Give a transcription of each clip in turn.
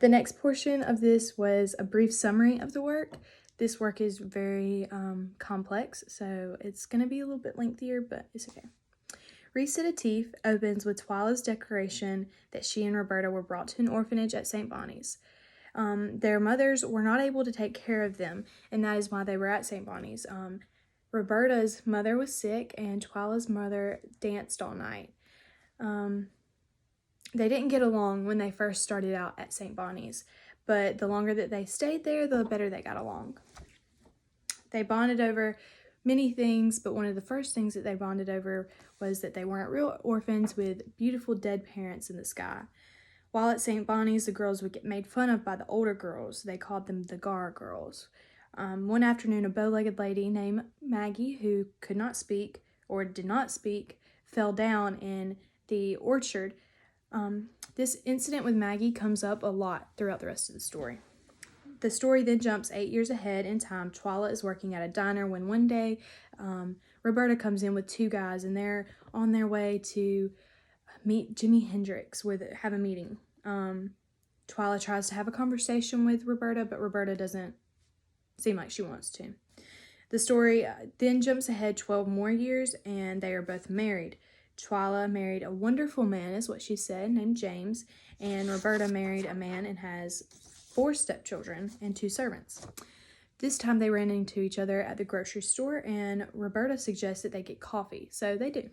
The next portion of this was a brief summary of the work. This work is very complex, so it's going to be a little bit lengthier, but it's okay. Recitatif opens with Twyla's declaration that she and Roberta were brought to an orphanage at St. Bonnie's. Their mothers were not able to take care of them, and that is why they were at St. Bonnie's. Roberta's mother was sick, and Twyla's mother danced all night. They didn't get along when they first started out at St. Bonnie's, but the longer that they stayed there, the better they got along. They bonded over many things, but one of the first things that they bonded over was that they weren't real orphans with beautiful dead parents in the sky. While at St. Bonnie's, the girls would get made fun of by the older girls. They called them the Gar girls. One afternoon, a bow-legged lady named Maggie, who could not speak or did not speak, fell down in the orchard. This incident with Maggie comes up a lot throughout the rest of the story. The story then jumps 8 years ahead in time. Twyla is working at a diner when one day Roberta comes in with two guys, and they're on their way to meet Jimi Hendrix, have a meeting. Twyla tries to have a conversation with Roberta, but Roberta doesn't seem like she wants to. The story then jumps ahead 12 more years, and they are both married. Twyla married a wonderful man, is what she said, named James, and Roberta married a man and has 4 stepchildren and 2 servants. This time they ran into each other at the grocery store, and Roberta suggests that they get coffee, so they do.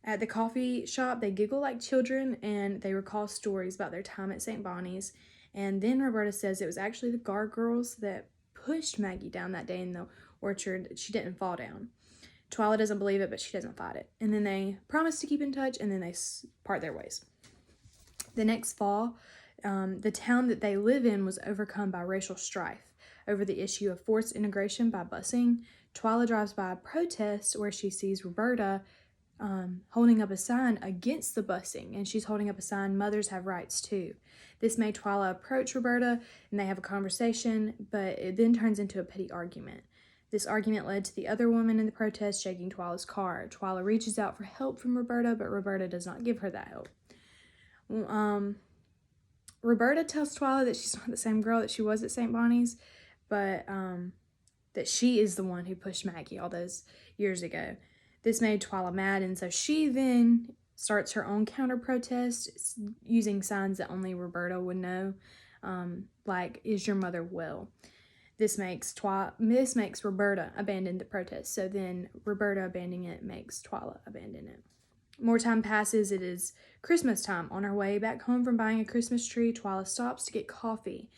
At the coffee shop, they giggle like children, and they recall stories about their time at St. Bonnie's, and then Roberta says it was actually the Gar girls that pushed Maggie down that day in the orchard. She didn't fall down. Twyla doesn't believe it, but she doesn't fight it. And then they promise to keep in touch, and then they part their ways. The next fall, the town that they live in was overcome by racial strife over the issue of forced integration by busing. Twyla drives by a protest where she sees Roberta holding up a sign against the busing, and she's holding up a sign, "Mothers have rights too." This made Twyla approach Roberta, and they have a conversation, but it then turns into a petty argument. This argument led to the other woman in the protest shaking Twyla's car. Twyla reaches out for help from Roberta, but Roberta does not give her that help. Roberta tells Twyla that she's not the same girl that she was at St. Bonnie's, but that she is the one who pushed Maggie all those years ago. This made Twyla mad, and so she then starts her own counter-protest using signs that only Roberta would know, like, "Is your mother well?" This makes Roberta abandon the protest, so then Roberta abandoning it makes Twyla abandon it. More time passes. It is Christmas time. On her way back home from buying a Christmas tree, Twyla stops to get coffee.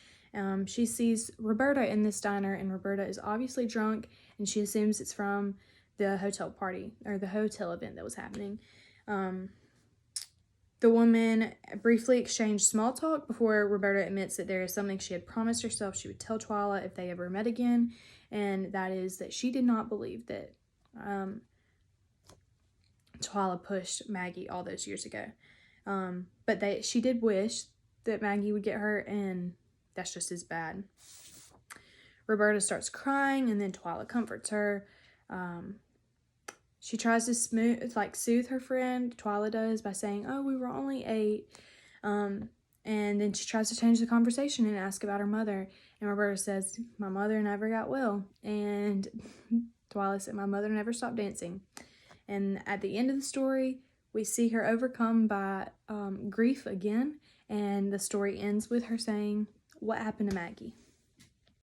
She sees Roberta in this diner, and Roberta is obviously drunk, and she assumes it's from the hotel party, or the hotel event that was happening. The woman briefly exchanged small talk before Roberta admits that there is something she had promised herself she would tell Twyla if they ever met again, and that is that she did not believe that Twyla pushed Maggie all those years ago. But she did wish that Maggie would get hurt, and that's just as bad. Roberta starts crying, and then Twyla comforts her. She tries to soothe her friend, Twyla does, by saying, "Oh, we were only 8. And then she tries to change the conversation and ask about her mother. And Roberta says, "My mother never got well." And Twyla said, "My mother never stopped dancing." And at the end of the story, we see her overcome by grief again. And the story ends with her saying, "What happened to Maggie?"